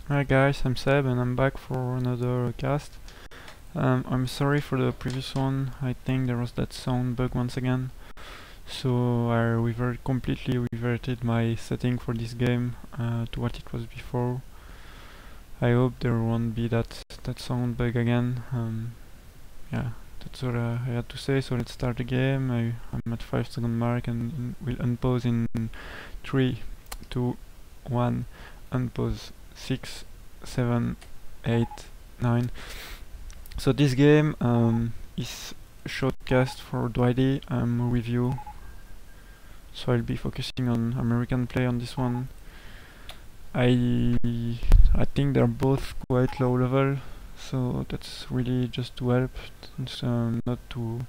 Hi guys, I'm Seb and I'm back for another cast. I'm sorry for the previous one. I think there was that sound bug once again. So I completely reverted my setting for this game to what it was before. I hope there won't be that sound bug again. Yeah, that's what I had to say. So let's start the game. I'm at 5-second mark and we'll unpause in 3, 2, 1. Unpause. 6, 7, 8, 9. So this game is a shortcast for Dwighty review. So I'll be focusing on American play on this one. I think they're both quite low level, so that's really just to help, not to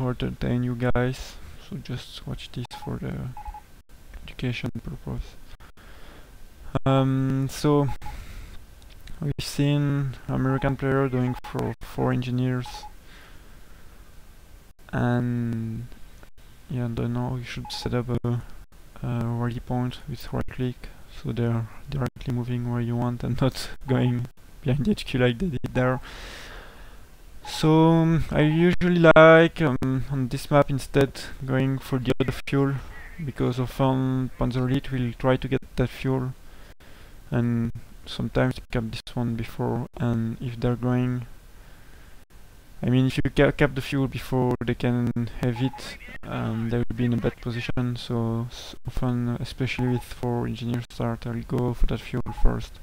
entertain you guys. So just watch this for the education purpose. So we've seen American player doing for 4 engineers, and yeah, I don't know, you should set up a ready point with right click, so they're directly moving where you want and not going behind the HQ like they did there. So I usually like on this map instead going for the other fuel, because often Panzer Elite will try to get that fuel and sometimes cap this one before, and if they're going, I mean, if you cap the fuel before they can have it, they will be in a bad position. So often, especially with 4 engineer start, I'll go for that fuel first.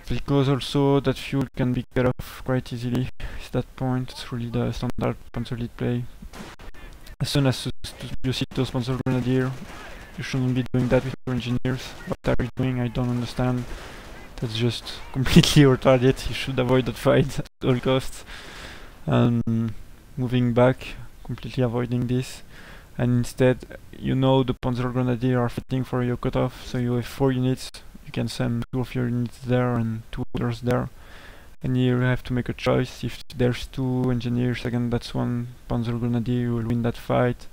Because also that fuel can be cut off quite easily. At that point, it's really the standard Panzer Elite play. As soon as you see those Panzer Grenadier, you shouldn't be doing that with your engineers. What are you doing? I don't understand. That's just completely retarded. You should avoid that fight at all costs. Moving back, completely avoiding this. And instead, you know the Panzer Grenadier are fighting for your cutoff, so you have 4 units. You can send 2 of your units there and 2 others there. And you have to make a choice. If there's 2 engineers against that one Panzer Grenadier, you will win that fight.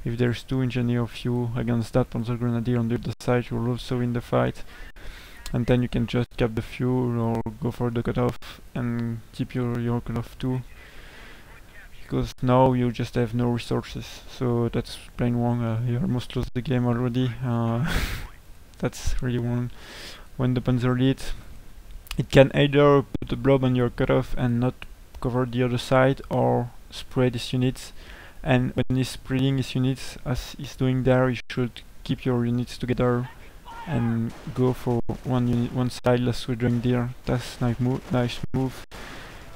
If there's 2 engineers of you against that Panzer Grenadier on the other side, you will also win the fight. And then you can just cap the fuel or go for the cutoff and keep your cutoff too. Because now you just have no resources, so that's plain wrong. You almost lost the game already. That's really wrong. When the Panzer Elite, it can either put a blob on your cutoff and not cover the other side, or spread his units. And when he's spreading his units, as he's doing there, you should keep your units together and go for one side less withering there. That's nice move.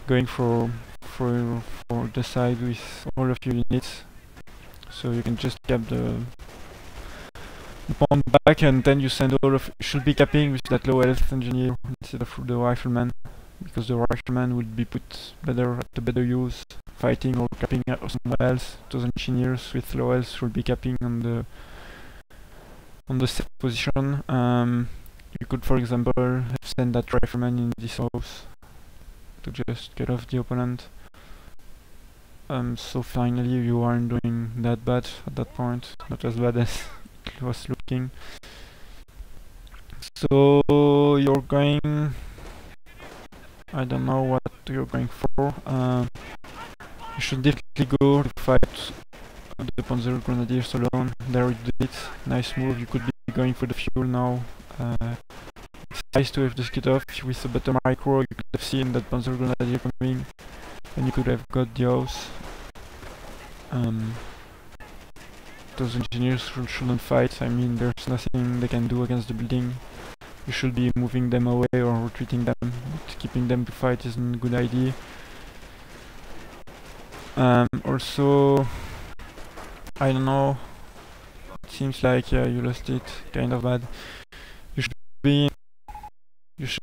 Going for the side with all of your units, so you can just cap the pawn back, and then you send all of. Should be capping with that low health engineer instead of the rifleman, because the rifleman would be put better at the better use fighting or capping somewhere else. Those engineers with low health should be capping on the safe position. You could, for example, have sent that rifleman in this house to just get off the opponent. So finally you aren't doing that bad at that point, not as bad as it was looking. So you're going, I don't know what you're going for. You should definitely go to fight the Panzer Grenadiers alone. There you did it, nice move. You could be going for the fuel now. It's nice to have the skid off. With a better micro, you could have seen that Panzer Grenadier coming, and you could have got the house. Those engineers shouldn't fight. I mean, there's nothing they can do against the building. You should be moving them away or retreating them, but keeping them to fight isn't a good idea. Also, I don't know, it seems like you lost it kind of bad. You should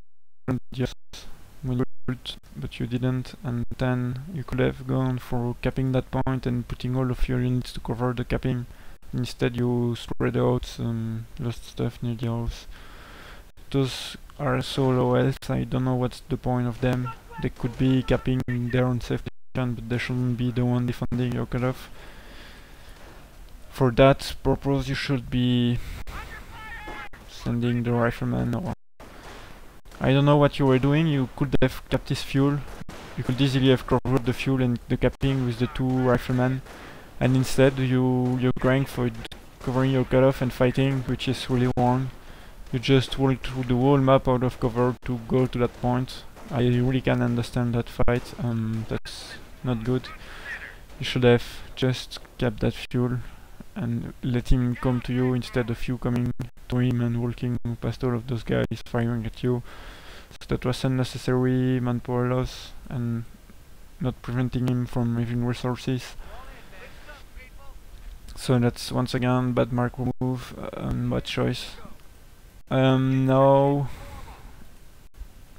just but you didn't, and then you could have gone for capping that point and putting all of your units to cover the capping. Instead you spread out lost stuff near the house. Those are so low health, I don't know what's the point of them. They could be capping their own safe position, but they shouldn't be the one defending your cutoff. For that purpose you should be sending the rifleman, or I don't know what you were doing. You could have capped his fuel. You could easily have covered the fuel and the capping with the 2 riflemen, and instead you're going for covering your cutoff and fighting, which is really wrong. You just walk through the whole map out of cover to go to that point. I really can understand that fight. That's not good. You should have just kept that fuel and let him come to you instead of you coming to him and walking past all of those guys firing at you. So that was unnecessary manpower loss and not preventing him from having resources. So that's once again bad macro move and bad choice. Now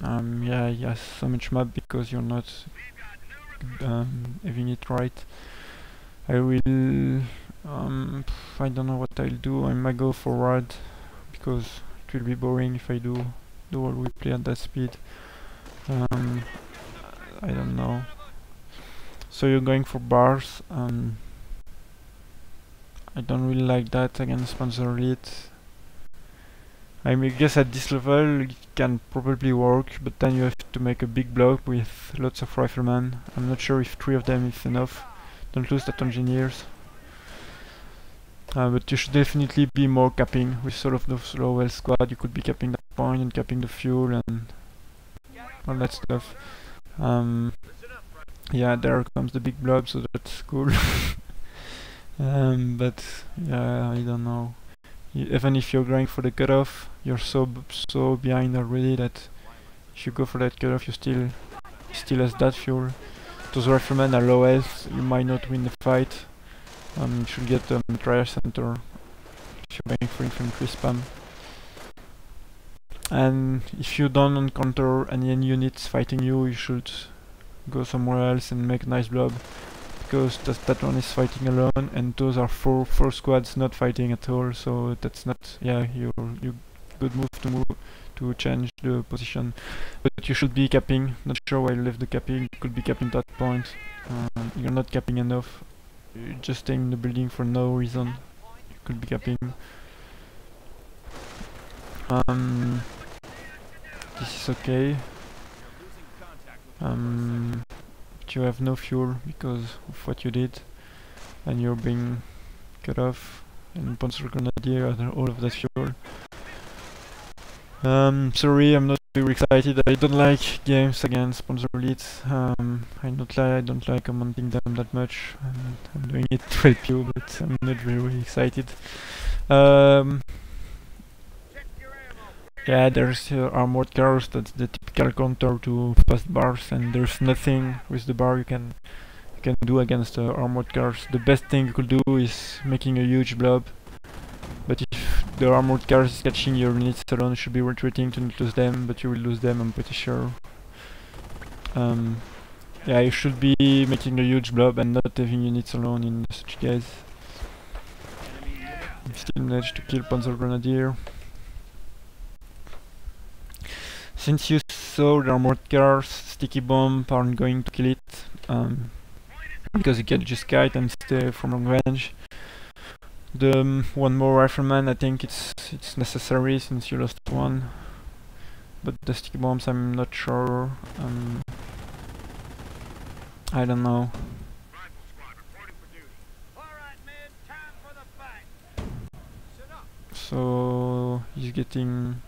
yeah, yes, so much map because you're not having it right. I will I don't know what I'll do. I might go forward because it will be boring if I do the whole replay at that speed. I don't know. So you're going for bars. I don't really like that against sponsor elite. I guess at this level it can probably work, but then you have to make a big block with lots of riflemen. I'm not sure if 3 of them is enough. Don't lose that engineers. But you should definitely be more capping with sort of those low-well squad. You could be capping that point and capping the fuel and all that stuff. Yeah, there comes the big blob, so that's cool. But yeah, I don't know. Even if you're going for the cutoff, you're so behind already that if you go for that cutoff, you still has that fuel. Those riflemen are low health. You might not win the fight. You should get a mitrailleur center if you're going for infantry spam. And if you don't encounter any units fighting you, you should go somewhere else and make a nice blob, because that one is fighting alone, and those are four squads not fighting at all. So that's not, yeah, you good move to change the position, but you should be capping. Not sure why you left the capping. You could be capping that point. You're not capping enough. You're just staying in the building for no reason. You could be capping. This is okay. But you have no fuel because of what you did, and you're being cut off, and Panzer Grenadier had all of that fuel. Sorry, I'm not very excited. I don't like games against Panzer Elites. I don't like commenting them that much. I'm doing it to help you, but I'm not very excited. Yeah, there's armored cars. That's the typical counter to fast bars, and there's nothing with the bar you can do against armored cars. The best thing you could do is making a huge blob. But if the armored car is catching your units alone, you should be retreating to not lose them, but you will lose them, I'm pretty sure. Yeah, you should be making a huge blob and not having units alone in such case. You still managed to kill Panzer Grenadier. Since you saw the armored cars, sticky bomb aren't going to kill it, because you can just kite and stay from long range. The one more rifleman, I think it's necessary since you lost one, but the sticky bombs I'm not sure. I don't know. So he's getting,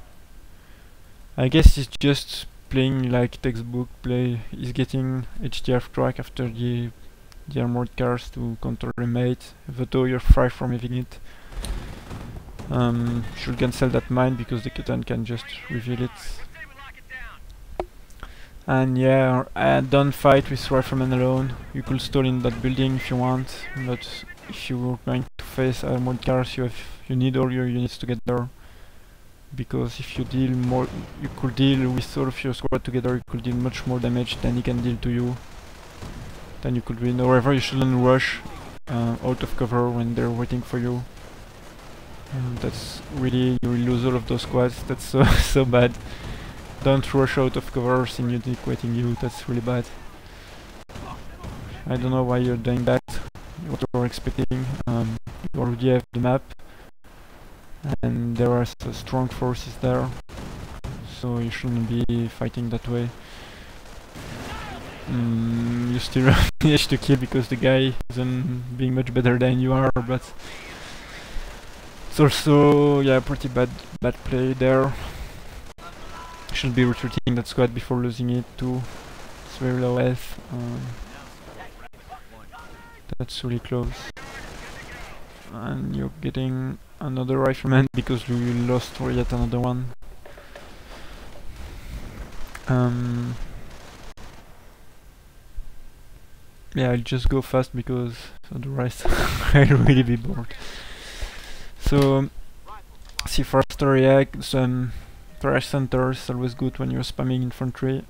I guess he's just playing like textbook play. He's getting HTF track after the armored cars to counter remate, though you're far from having it. Should cancel that mine because the Catan can just reveal it. And yeah, don't fight with riflemen alone. You could stall in that building if you want, but if you're going to face armored cars, you need all your units together. Because if you deal more, you could deal with all of your squad together, you could deal much more damage than he can deal to you. Then you could win. However, you shouldn't rush out of cover when they're waiting for you. That's really, you will lose all of those squads. That's so bad. Don't rush out of cover seeing unit waiting you. That's really bad. I don't know why you're doing that. What you're expecting. You you already have the map, and there are strong forces there, so you shouldn't be fighting that way. You still manage to kill because the guy isn't being much better than you are, but it's also, yeah, pretty bad play there. Should be retreating that squad before losing it too. It's very low health. That's really close. And you're getting another rifleman because you lost for yet another one. Yeah, I'll just go fast because otherwise I'll really be bored. So, see faster react, some trash center is always good when you're spamming infantry,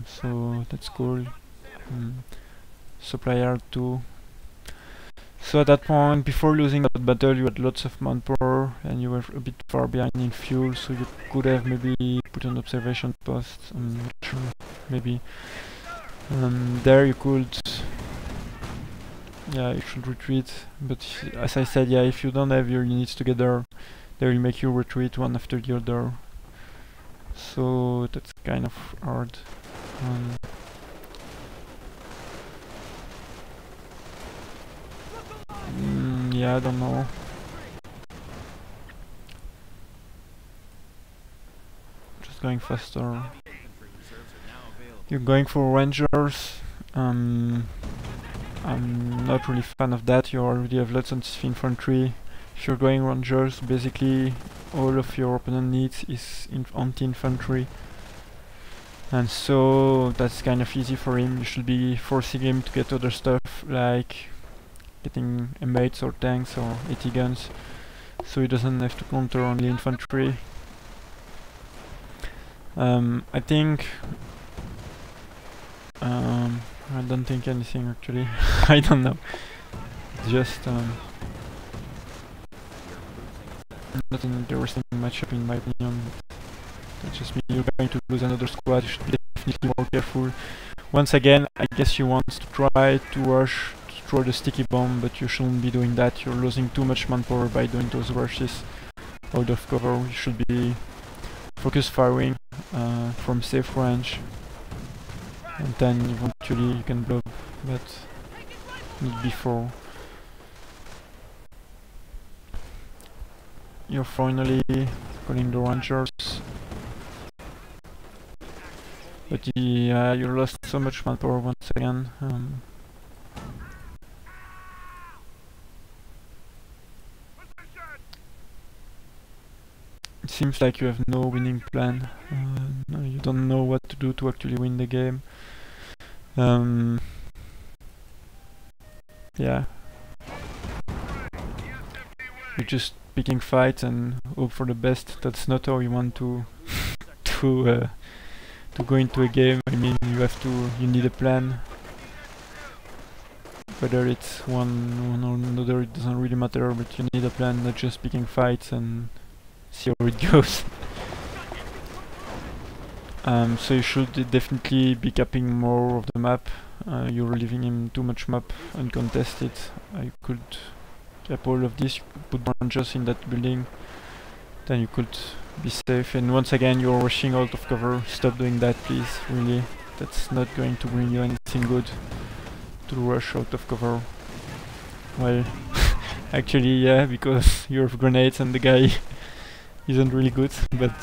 so that's cool. Supply yard too. So at that point, before losing that battle, you had lots of manpower and you were a bit far behind in fuel, so you could have maybe put an observation post. I'm not sure, maybe. There you could, yeah, you should retreat, but as I said, yeah, if you don't have your units together, they will make you retreat one after the other. So that's kind of hard. Yeah, I don't know. Just going faster. You're going for rangers. I'm not really fan of that. You already have lots of infantry. If you're going rangers, basically all of your opponent needs is anti-infantry. And so that's kind of easy for him. You should be forcing him to get other stuff like getting M8s or tanks or AT guns, so he doesn't have to counter only infantry. I think I don't think anything actually. I don't know. It's just not an interesting matchup in my opinion. That's just me. You're going to lose another squad. You should be definitely more careful. Once again, I guess you want to try to rush to throw the sticky bomb, but you shouldn't be doing that. You're losing too much manpower by doing those rushes out of cover. You should be focus firing from safe range, and then eventually you can blow, but not before. You're finally calling the rangers, but yeah, you lost so much manpower once again. It seems like you have no winning plan. No, you don't know what to do to actually win the game. Yeah. You're just picking fights and hope for the best. That's not how you want to to go into a game. I mean, you need a plan. Whether it's one or another, it doesn't really matter, but you need a plan, not just picking fights and see how it goes. So you should definitely be capping more of the map. You're leaving him too much map uncontested. You could cap all of this, you could put rangers in that building, then you could be safe. And once again, you're rushing out of cover. Stop doing that, please, really. That's not going to bring you anything good to rush out of cover. Well, actually yeah, because you have grenades and the guy isn't really good, but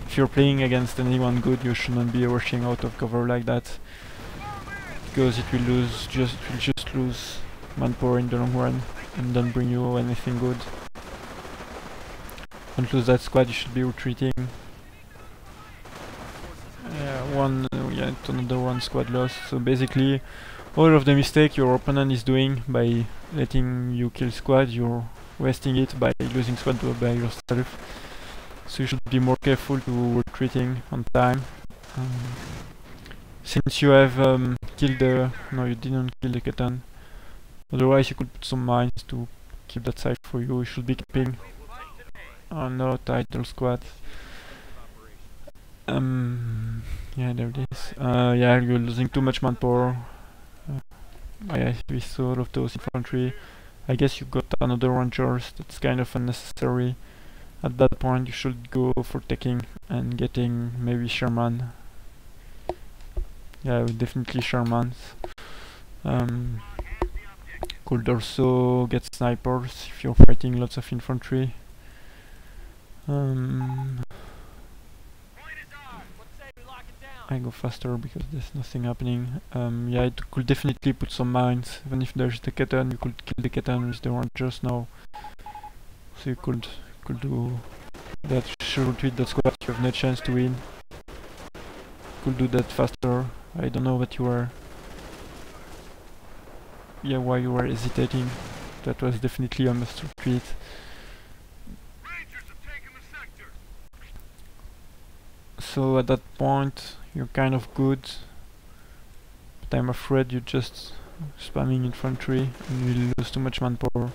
if you're playing against anyone good, you shouldn't be rushing out of cover like that, because it will just lose manpower in the long run and don't bring you anything good. Don't lose that squad, you should be retreating. Yeah, another one squad lost. So basically all of the mistake your opponent is doing by letting you kill squad, you're wasting it by losing squad by yourself. So you should be more careful to retreating on time. Since you have killed the... no, you didn't kill the Catan. Otherwise you could put some mines to keep that side for you. You should be keeping... oh no, title squad. Yeah, there it is. Yeah, you're losing too much manpower. Yeah, with all of those infantry. I guess you got another Rangers, that's kind of unnecessary. At that point you should go for taking and getting maybe Sherman. Yeah, definitely Shermans. Could also get snipers if you're fighting lots of infantry. I go faster because there's nothing happening. Yeah, it could definitely put some mines. Even if there's the Ketan, you could kill the Ketan with the Rangers now. So you could do that. Should retreat that squad, you have no chance to win. Could do that faster. I don't know what you were. Yeah, why you were hesitating. That was definitely a must retreat. So at that point you're kind of good, but I'm afraid you're just spamming infantry and you'll lose too much manpower.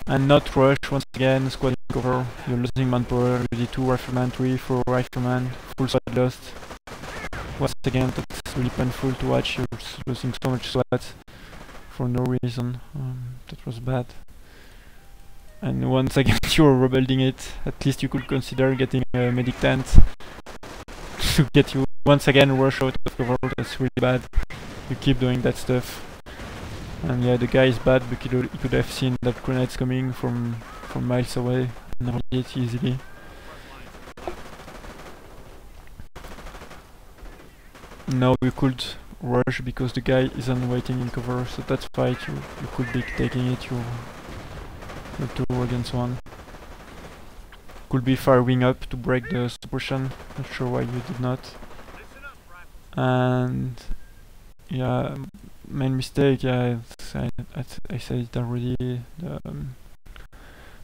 And not rush once again, squad cover, you're losing manpower, already 2 riflemen, 3, 4 riflemen, full squad lost. Once again, that's really painful to watch, you're losing so much sweat for no reason. That was bad. And once again you're rebuilding it. At least you could consider getting a medic tent to get you once again rush out of cover. That's really bad. You keep doing that stuff. And yeah, the guy is bad, but he could have seen that grenades coming from miles away and avoid it easily. Now you could rush because the guy isn't waiting in cover, so that fight you could be taking it. You're 2 against 1. Could be firing up to break the suppression. Not sure why you did not. And yeah, main mistake. Yeah, I said it already. The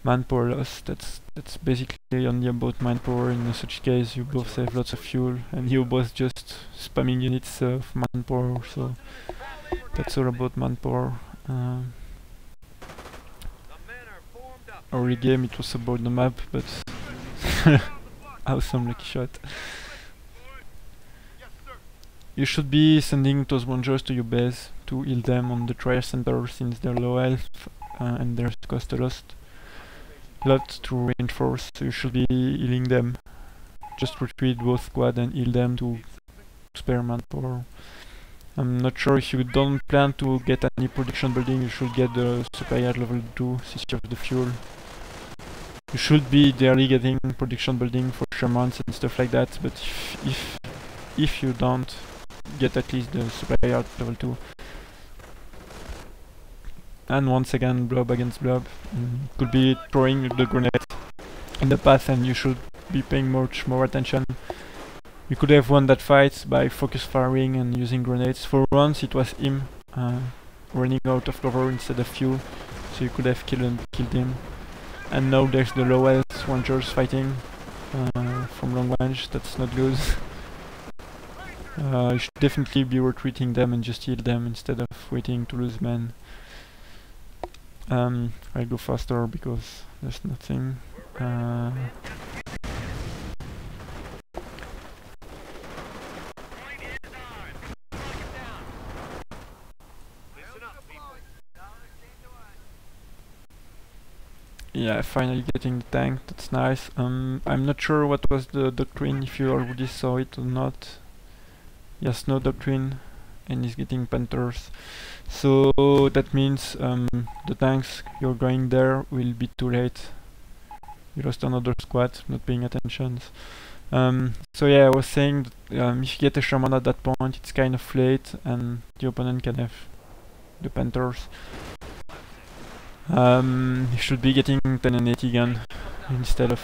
manpower loss. That's basically only about manpower. In such case, you both save lots of fuel, and you both just spamming units of manpower. So that's all about manpower. Early game it was about the map, but awesome lucky shot. You should be sending those Rangers to your base to heal them on the trial center since they're low health and there's cost a lot to reinforce, so you should be healing them. Just retreat both squad and heal them to spare manpower. I'm not sure if you don't plan to get any production building, you should get the supply at level 2 since you have the fuel. You should be ideally getting production building for Shermans and stuff like that, but if you don't, get at least the supply at level 2. And once again, blob against blob. Could be throwing the grenade in the path and you should be paying much more attention. You could have won that fight by focus firing and using grenades. For once it was him running out of cover instead of you, so you could have killed him. And now there's the low health Rangers fighting from long range. That's not good. You should definitely be retreating them and just heal them instead of waiting to lose men. I'll go faster because there's nothing. Yeah, finally getting the tank, that's nice. I'm not sure what was the doctrine, if you already saw it or not. Yes, no doctrine, and he's getting Panthers. So that means the tanks you're going there will be too late. You lost another squad, not paying attention. So yeah, I was saying that, if you get a Sherman at that point, it's kind of late, and the opponent can have the Panthers. You should be getting 10 and 80 gun instead of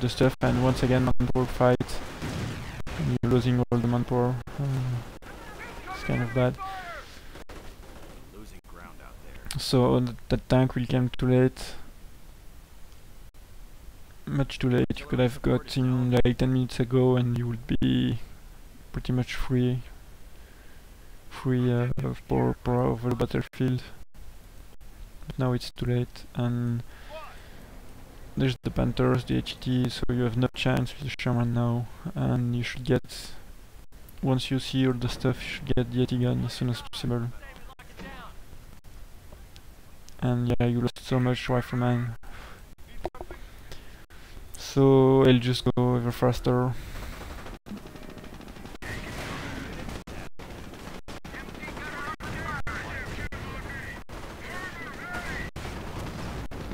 the stuff, and once again manpower fight. You're losing all the manpower. It's kind of bad. So that tank will come too late. Much too late. You could have got in like 10 minutes ago and you would be pretty much free for over the battlefield. But now it's too late, and there's the Panthers, the HT, so you have no chance with the Sherman now, and you should get once you see all the stuff, you should get the AT gun as soon as possible. And yeah, you lost so much rifleman. So I'll just go ever faster.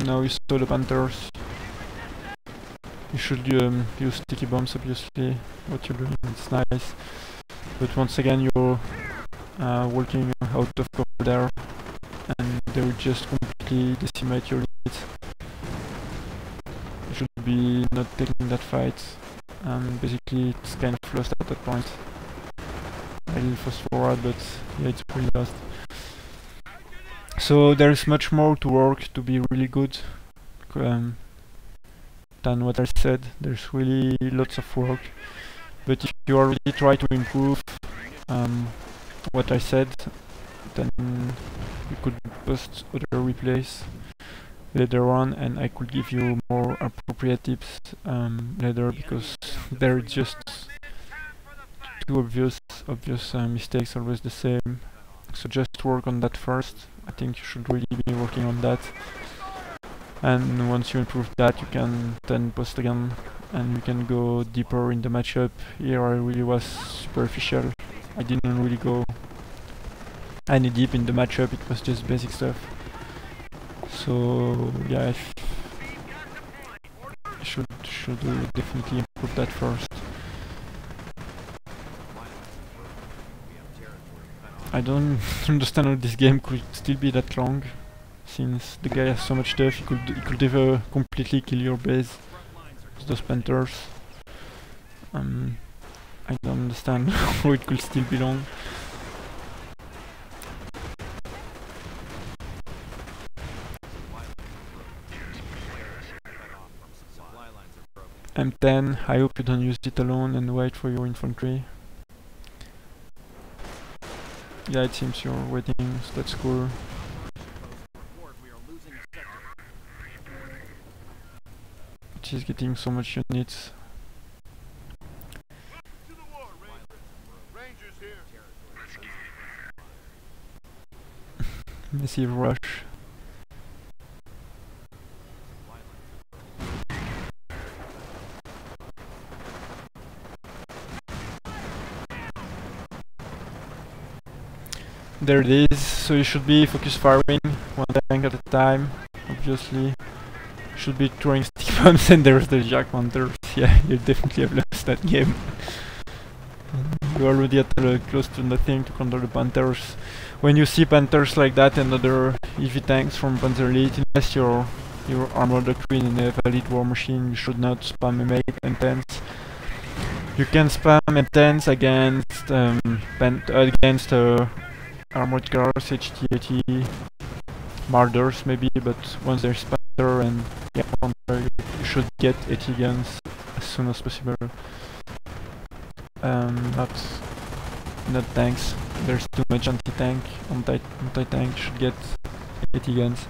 Now you saw the Panthers. You should use sticky bombs, obviously. What you're doing, it's nice. But once again, you're walking out of cover there, and they will just completely decimate your unit. You should be not taking that fight. Basically, it's kind of lost at that point. I'll fast forward, but yeah, it's pretty lost. So there's much more to work to be really good than what I said. There's really lots of work, but if you already try to improve what I said, then you could post other replays later on, and I could give you more appropriate tips later, because they're just too obvious mistakes, always the same. So just work on that first. I think you should really be working on that, and once you improve that, you can then post again, and you can go deeper in the matchup. Here I really was superficial. I didn't really go any deep in the matchup, it was just basic stuff. So yeah, I should definitely improve that first. I don't understand how this game could still be that long, since the guy has so much stuff. He could either completely kill your base with those Panthers. I don't understand how it could still be long. M10, I hope you don't use it alone and wait for your infantry. Yeah, it seems you're waiting, so that's cool. She's getting so much units. Massive rush. There it is, so you should be focus firing one tank at a time, obviously. Should be throwing stick bombs, and there's the Jack Panthers. Yeah, you definitely have lost that game. You're already at close to nothing to counter the Panthers. When you see Panthers like that and other heavy tanks from Panzer Elite, unless you're armored doctrine in a valid war machine, you should not spam M8 and 10s. You can spam M10s against armored cars, HT-80, Marders maybe, but once there's Panther and you should get AT guns as soon as possible. Not tanks. There's too much anti-tank. Anti-tank should get AT guns.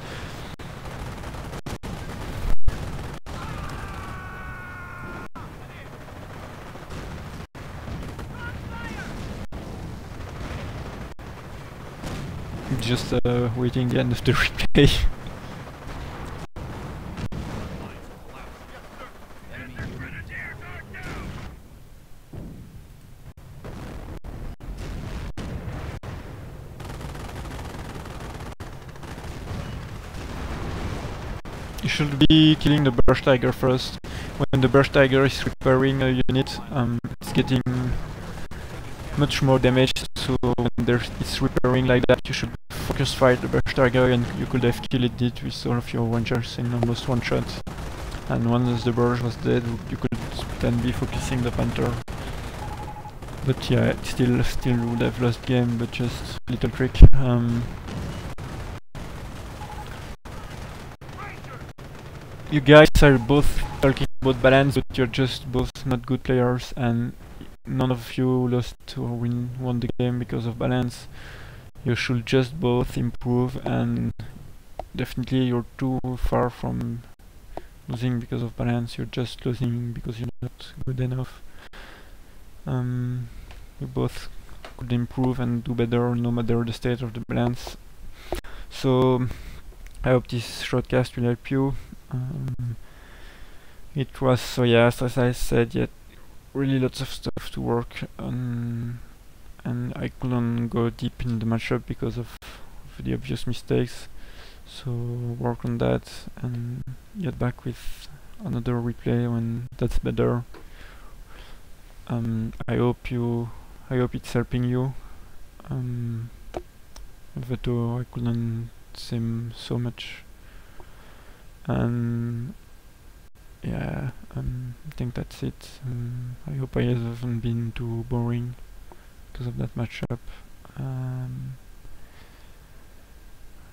Just waiting the end of the replay. You should be killing the Burst Tiger first. When the Burst Tiger is repairing a unit, it's getting much more damage, so when it's repairing like that, you should focus fight the Burst Tiger, and you could have killed it with all of your Rangers in almost one shot. And once the Burst was dead, you could then be focusing the Panther. But yeah, it still would have lost game, but just little trick. You guys are both talking about balance, but you're just both not good players, and none of you lost or won the game because of balance. You should just both improve, and definitely you're too far from losing because of balance. You're just losing because you're not good enough. we both could improve and do better no matter the state of the balance. So I hope this shortcast will help you. It was, so yeah, as I said, yet really lots of stuff to work on, and I couldn't go deep in the matchup because of the obvious mistakes. So work on that and get back with another replay when that's better. I hope it's helping you. Even though I couldn't say so much. And yeah, I think that's it. I hope I haven't been too boring because of that matchup.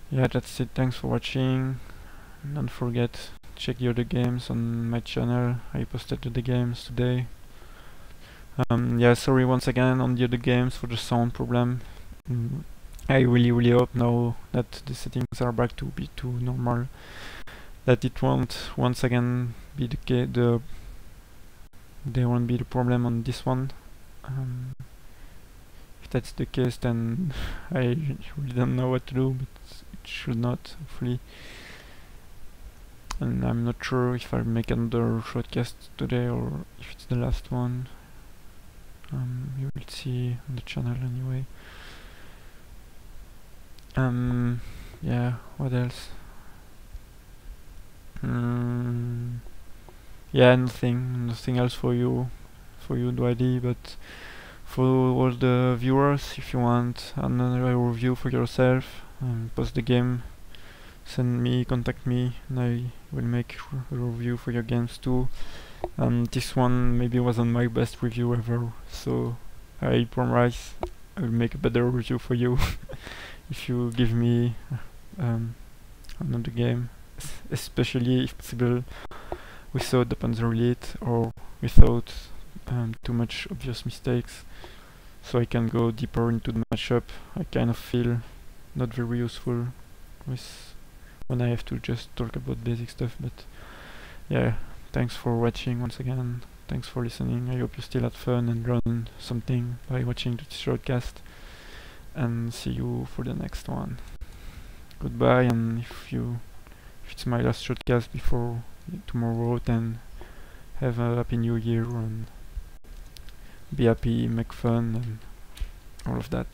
Yeah, that's it. Thanks for watching. Don't forget, check the other games on my channel. I posted the games today. Yeah, sorry once again on the other games for the sound problem. I really hope now that the settings are back to normal, that it won't once again be the case. There won't be the problem on this one. If that's the case, then I really don't know what to do, but it should not, hopefully. And I'm not sure if I'll make another shortcast today or if it's the last one. You will see on the channel anyway. Yeah, what else? Yeah, nothing else for you, Dwighty, but for all the viewers, if you want another review for yourself, post the game, contact me, and I will make a review for your games too. This one maybe wasn't my best review ever, so I promise I will make a better review for you if you give me another game, especially if possible without the Panzer Elite or without too much obvious mistakes, so I can go deeper into the matchup. I kind of feel not very useful with when I have to just talk about basic stuff, but yeah, thanks for watching once again. Thanks for listening. I hope you still had fun and learned something by watching this shortcast, and see you for the next one. Goodbye, and if it's my last shortcast before tomorrow, then have a happy new year and be happy, make fun and all of that.